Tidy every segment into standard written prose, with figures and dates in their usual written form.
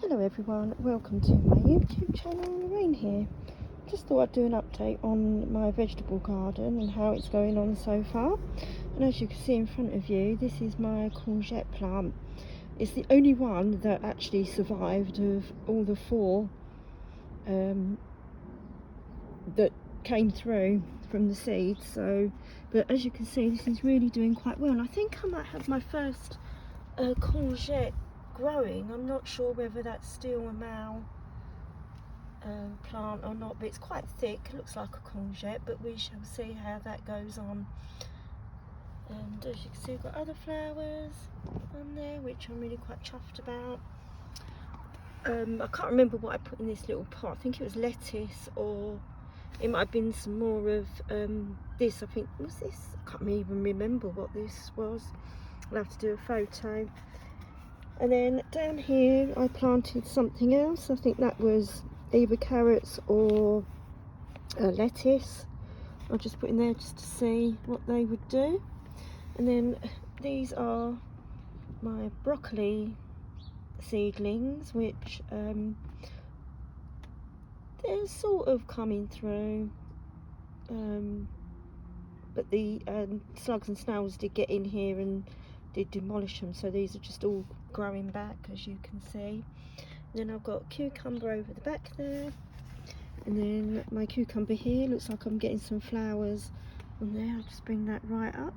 Hello everyone, welcome to my YouTube channel. Lorraine here. Just thought I'd do an update on my vegetable garden and how it's going on so far. And as you can see in front of you, this is my courgette plant. It's the only one that actually survived of all the four that came through from the seeds. But as you can see, this is really doing quite well. And I think I might have my first courgette growing. I'm not sure whether that's still a male plant or not, but it's quite thick. It looks like a courgette, but we shall see how that goes on. And as you can see, I've got other flowers on there which I'm really quite chuffed about. I can't remember what I put in this little pot. I think it was lettuce, or it might have been some more of this. I think, was this? I can't even remember what this was. I'll have to do a photo. And then down here I planted something else. I think that was either carrots or lettuce. I'll just put in there just to see what they would do. And then these are my broccoli seedlings, which they're sort of coming through, but the slugs and snails did get in here and did demolish them, so these are just all growing back, as you can see. Then I've got cucumber over the back there, and then my cucumber here looks like I'm getting some flowers on there. I'll just bring that right up.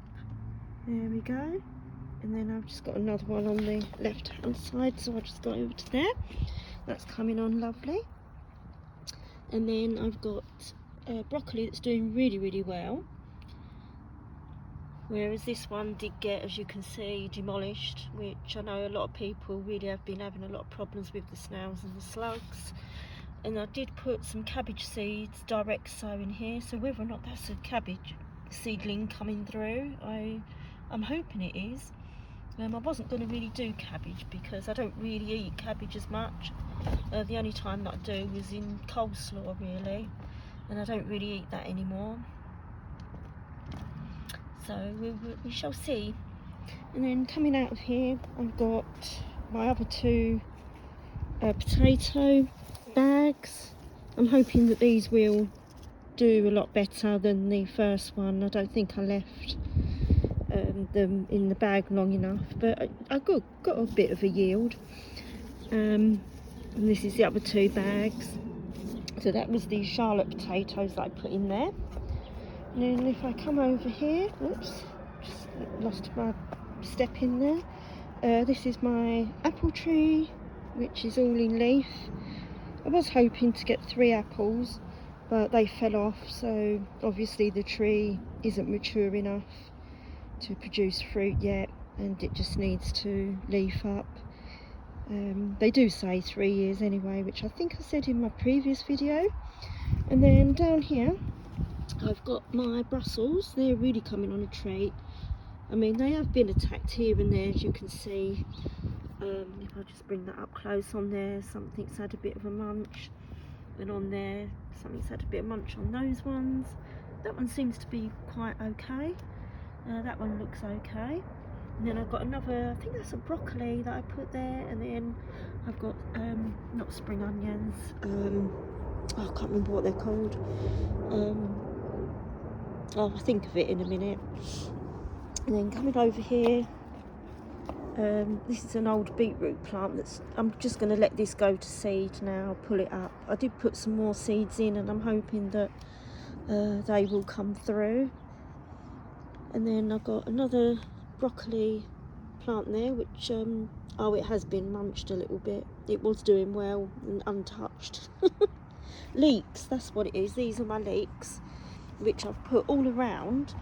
There we go. And then I've just got another one on the left hand side, so I'll just go over to there. That's coming on lovely. And then I've got broccoli that's doing really well, whereas this one did get, as you can see, demolished, which I know a lot of people really have been having a lot of problems with the snails and the slugs. And I did put some cabbage seeds direct sow in here, so whether or not that's a cabbage seedling coming through, I'm hoping it is. I wasn't going to really do cabbage because I don't really eat cabbage as much. The only time that I do was in coleslaw really, and I don't really eat that anymore. So we shall see. And then coming out of here, I've got my other two potato bags. I'm hoping that these will do a lot better than the first one. I don't think I left them in the bag long enough, but I got a bit of a yield. And this is the other two bags. So that was the Charlotte potatoes that I put in there. And then if I come over here, oops, just lost my step in there. This is my apple tree, which is all in leaf. I was hoping to get 3 apples, but they fell off, so obviously the tree isn't mature enough to produce fruit yet, and it just needs to leaf up. They do say 3 years anyway, which I think I said in my previous video. And then down here I've got my Brussels. They're really coming on a treat. I mean, they have been attacked here and there, as you can see. If I just bring that up close, on there something's had a bit of a munch, and on there something's had a bit of munch on those ones. That one seems to be quite okay. That one looks okay. And then I've got another, I think that's a broccoli that I put there, and then I've got not spring onions, I can't remember what they're called. I'll think of it in a minute. And then coming over here, this is an old beetroot plant that's, I'm just going to let this go to seed now, pull it up. I did put some more seeds in, and I'm hoping that they will come through. And then I've got another broccoli plant there, which oh, it has been munched a little bit. It was doing well and untouched. Leeks, that's what it is. These are my leeks, which I've put all around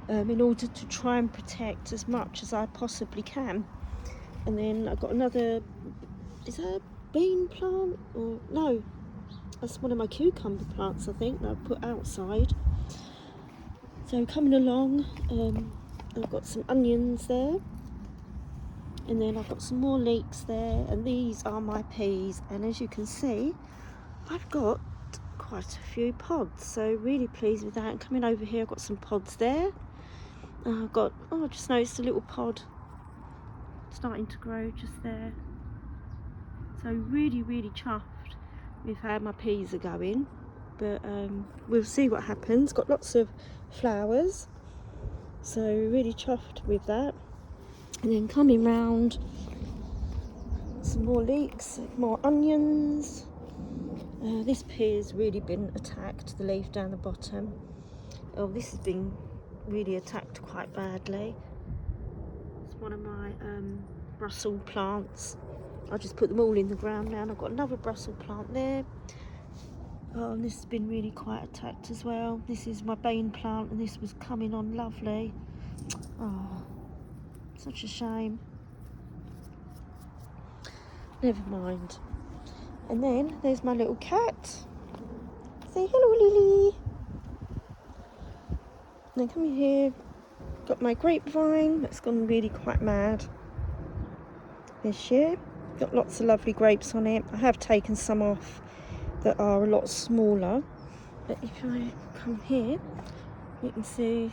in order to try and protect as much as I possibly can. And then I've got another, is that a bean plant? Or no, that's one of my cucumber plants, I think, that I've put outside. So coming along, I've got some onions there, and then I've got some more leeks there, and these are my peas. And as you can see, I've got quite a few pods, so really pleased with that. And coming over here, I've got some pods there. I've got, oh, I just noticed a little pod starting to grow just there. So really chuffed with how my peas are going, but we'll see what happens. Got lots of flowers, so really chuffed with that. And then coming round, some more leeks, more onions. This pear's really been attacked, the leaf down the bottom. Oh, this has been really attacked quite badly. It's one of my Brussels plants. I just put them all in the ground now, and I've got another Brussels plant there. Oh, and this has been really quite attacked as well. This is my bean plant, and this was coming on lovely. Oh, such a shame. Never mind. And then there's my little cat. Say hello, Lily. And then come here. Got my grapevine that's gone really quite mad this year. Got lots of lovely grapes on it. I have taken some off that are a lot smaller, but if I come here, you can see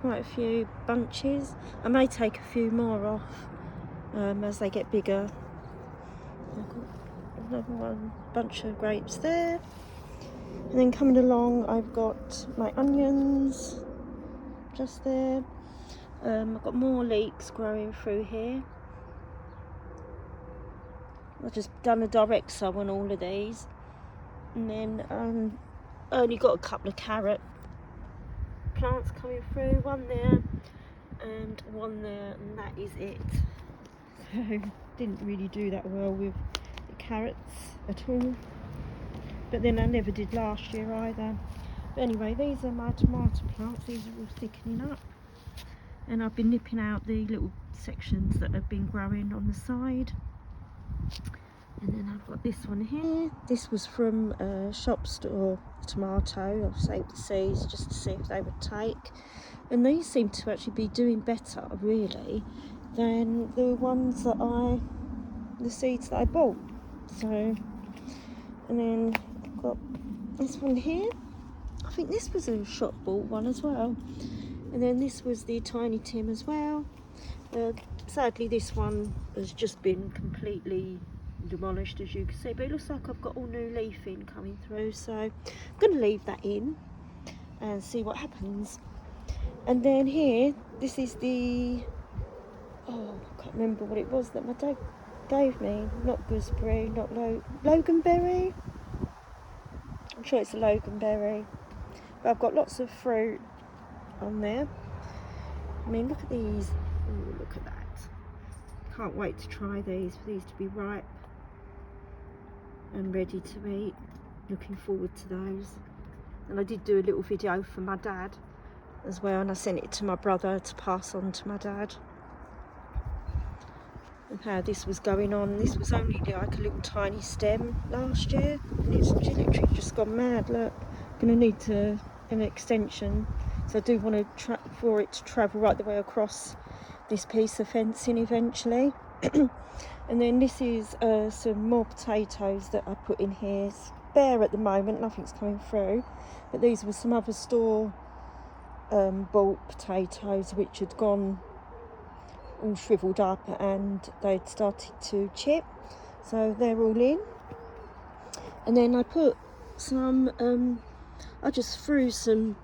quite a few bunches. I may take a few more off as they get bigger. I've got another one bunch of grapes there, and then coming along I've got my onions just there. I've got more leeks growing through here. I've just done a direct sow on all of these, and then I only got a couple of carrot plants coming through, one there and one there, and that is it. So didn't really do that well with the carrots at all, but then I never did last year either. But anyway, these are my tomato plants. These are all thickening up, and I've been nipping out the little sections that have been growing on the side. And then I've got this one here. This was from a shop store tomato. I've saved the seeds just to see if they would take, and these seem to actually be doing better really than the ones that the seeds that I bought. So, and then I've got this one here. I think this was a shop bought one as well. And then this was the Tiny Tim as well. Sadly this one has just been completely demolished, as you can see, but it looks like I've got all new leafing coming through, so I'm going to leave that in and see what happens. And then here, this is the, oh, I can't remember what it was that my dad gave me. Not gooseberry, not loganberry. I'm sure it's a loganberry, but I've got lots of fruit on there. I mean, look at these. Oh, look at that. Can't wait to try these, for these to be ripe and ready to eat. Looking forward to those. And I did do a little video for my dad as well, and I sent it to my brother to pass on to my dad, and how this was going on. This was only like a little tiny stem last year, and it's literally just gone mad. Look, I'm going to need an extension, so I do want to for it to travel right the way across this piece of fencing eventually. And then this is some more potatoes that I put in here. It's bare at the moment, nothing's coming through, but these were some other store bought potatoes which had gone all shriveled up and they'd started to chip, so they're all in. And then I put some I just threw some,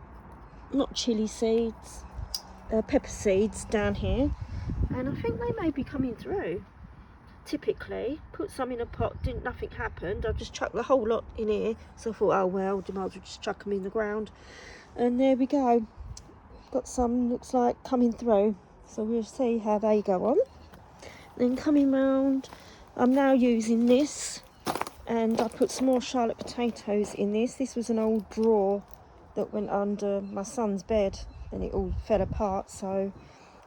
not chilli seeds, pepper seeds down here, and I think they may be coming through. Typically put some in a pot, nothing happened. I just chucked the whole lot in here, so I thought, oh well, I might as well just chuck them in the ground, and there we go. Got some, looks like, coming through, so we'll see how they go on. Then coming round, I'm now using this, and I put some more Charlotte potatoes in this. This was an old drawer that went under my son's bed and it all fell apart, so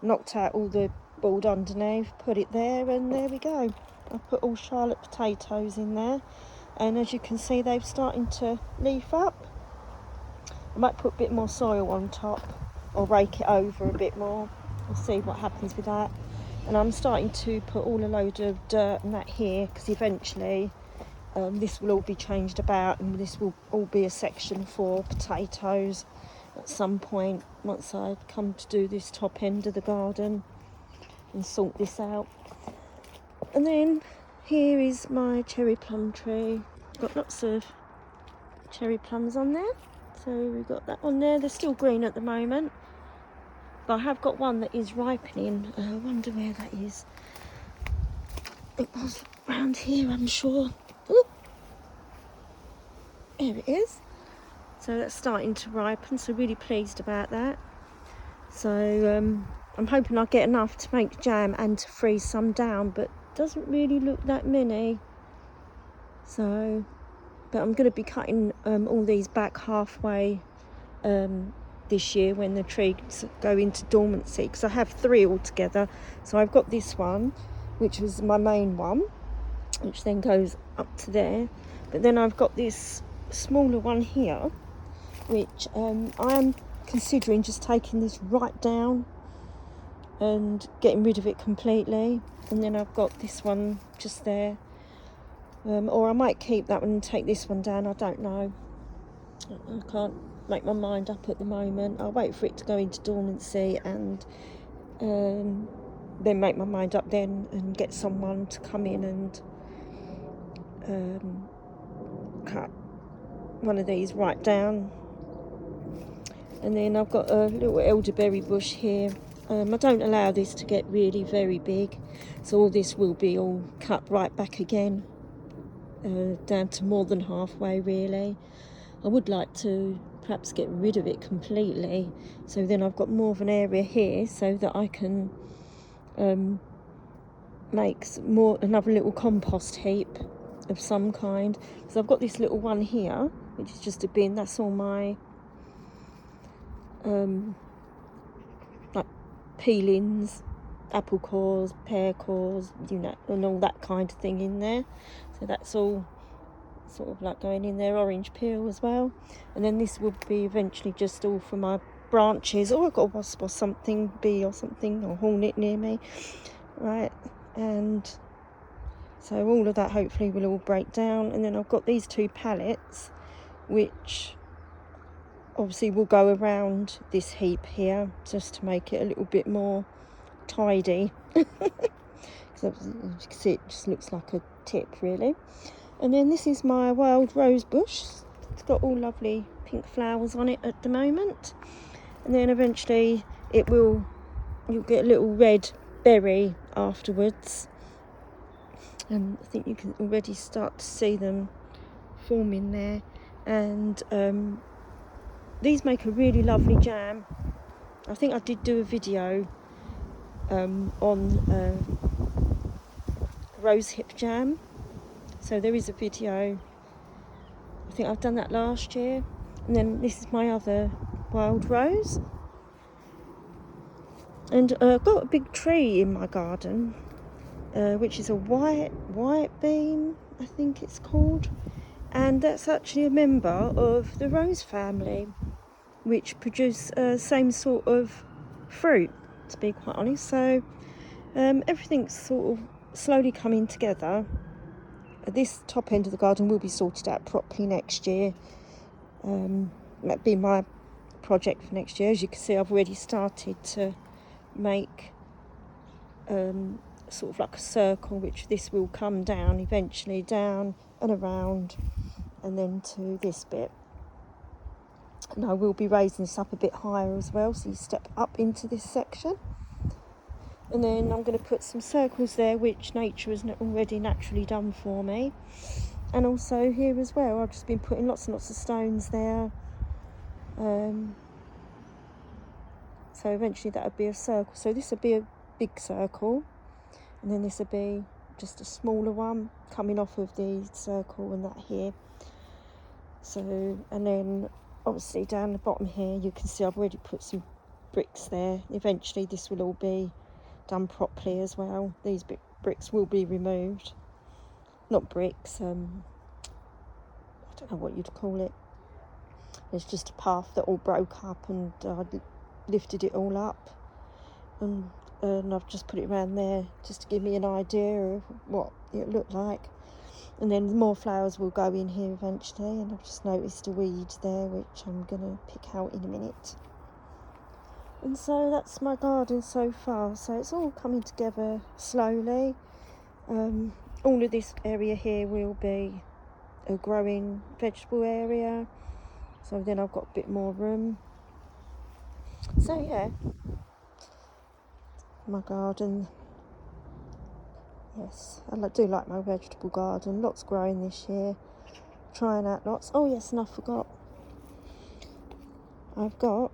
knocked out all the board underneath, put it there, and there we go. I put all Charlotte potatoes in there, and as you can see they're starting to leaf up. I might put a bit more soil on top or rake it over a bit more. We'll see what happens with that. And I'm starting to put all a load of dirt and that here, because eventually this will all be changed about, and this will all be a section for potatoes at some point once I come to do this top end of the garden and sort this out. And then here is my cherry plum tree. Got lots of cherry plums on there. So we've got that on there. They're still green at the moment. But I have got one that is ripening. I wonder where that is. It was around here, I'm sure. Ooh. There it is. So that's starting to ripen, so really pleased about that. So I'm hoping I'll get enough to make jam and to freeze some down, but doesn't really look that many. So, but I'm going to be cutting all these back halfway this year when the trees go into dormancy, because I have 3 altogether. So I've got this one, which was my main one, which then goes up to there. But then I've got this smaller one here, which I am considering just taking this right down and getting rid of it completely. And then I've got this one just there, or I might keep that one and take this one down. I don't know. I can't make my mind up at the moment. I'll wait for it to go into dormancy and then make my mind up then and get someone to come in and cut one of these right down. And then I've got a little elderberry bush here. I don't allow this to get really very big, so all this will be all cut right back again, down to more than halfway really. I would like to perhaps get rid of it completely, so then I've got more of an area here so that I can make another little compost heap of some kind. So I've got this little one here, which is just a bin. That's all my like peelings, apple cores, pear cores, you know, and all that kind of thing in there. So that's all sort of like going in there. Orange peel as well. And then this will be eventually just all for my branches. Oh, I've got a wasp or something, bee or something, or hornet near me, right? And so all of that hopefully will all break down. And then I've got these 2 pallets, which obviously will go around this heap here just to make it a little bit more tidy. Because as you can see, it just looks like a tip really. And then this is my wild rose bush. It's got all lovely pink flowers on it at the moment. And then eventually you'll get a little red berry afterwards. And I think you can already start to see them forming there. And these make a really lovely jam. I think I did do a video on rosehip jam. So there is a video. I think I've done that last year. And then this is my other wild rose. And I've got a big tree in my garden, which is a white beam, I think it's called. And that's actually a member of the rose family, which produce same sort of fruit, to be quite honest. So everything's sort of slowly coming together. This top end of the garden will be sorted out properly next year. That'd be my project for next year. As you can see, I've already started to make sort of like a circle, which this will come down eventually, down and around, and then to this bit. And I will be raising this up a bit higher as well, so you step up into this section. And then I'm going to put some circles there, which nature has already naturally done for me. And also here as well, I've just been putting lots and lots of stones there. So eventually that would be a circle. So this would be a big circle, and then this would be just a smaller one coming off of the circle, and that here. So, and then obviously down the bottom here, you can see I've already put some bricks there. Eventually this will all be done properly as well. These bricks will be removed. Not bricks, I don't know what you'd call it. It's just a path that all broke up, and I lifted it all up, and I've just put it around there just to give me an idea of what it looked like. And then more flowers will go in here eventually, and I've just noticed a weed there which I'm going to pick out in a minute. And so that's my garden so far. So it's all coming together slowly. all of this area here will be a growing vegetable area, so then I've got a bit more room. So yeah, my garden, yes, I do like my vegetable garden. Lots growing this year, trying out lots. Oh yes, and I forgot, I've got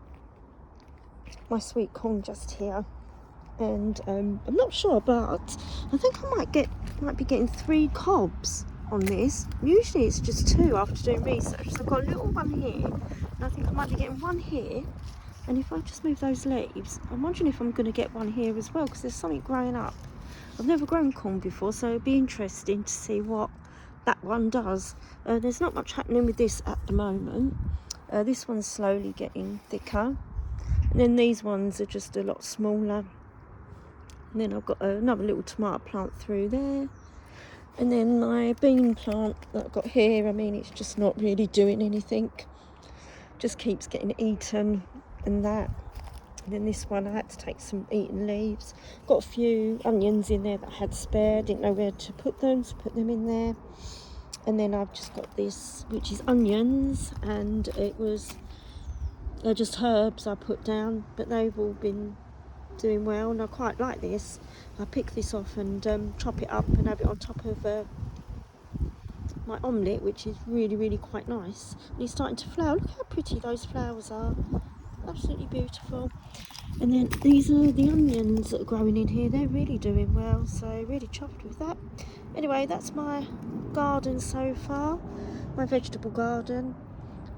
my sweet corn just here, and I'm not sure, but I think I might be getting 3 cobs on this. Usually it's just 2 after doing research. So I've got a little one here, and I think I might be getting 1 here. And if I just move those leaves, I'm wondering if I'm going to get 1 here as well, because there's something growing up. I've never grown corn before, so it'd be interesting to see what that one does. There's not much happening with this at the moment. This one's slowly getting thicker, and then these ones are just a lot smaller. And then I've got another little tomato plant through there, and then my bean plant that I've got here, I mean, it's just not really doing anything, just keeps getting eaten and that. And then this one I had to take some eaten leaves. Got a few onions in there that I had spare, didn't know where to put them, so put them in there. And then I've just got this, which is onions, and it was just herbs I put down, but they've all been doing well, and I quite like this. I pick this off and chop it up and have it on top of my omelette, which is really quite nice. And it's starting to flower. Look how pretty those flowers are, absolutely beautiful. And then these are the onions that are growing in here. They're really doing well, so really chuffed with that. Anyway, that's my garden so far, my vegetable garden.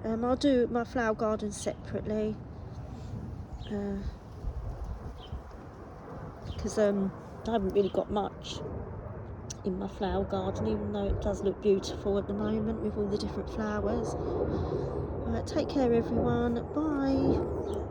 I'll do my flower garden separately, because I haven't really got much in my flower garden, even though it does look beautiful at the moment with all the different flowers. Right, take care everyone, bye.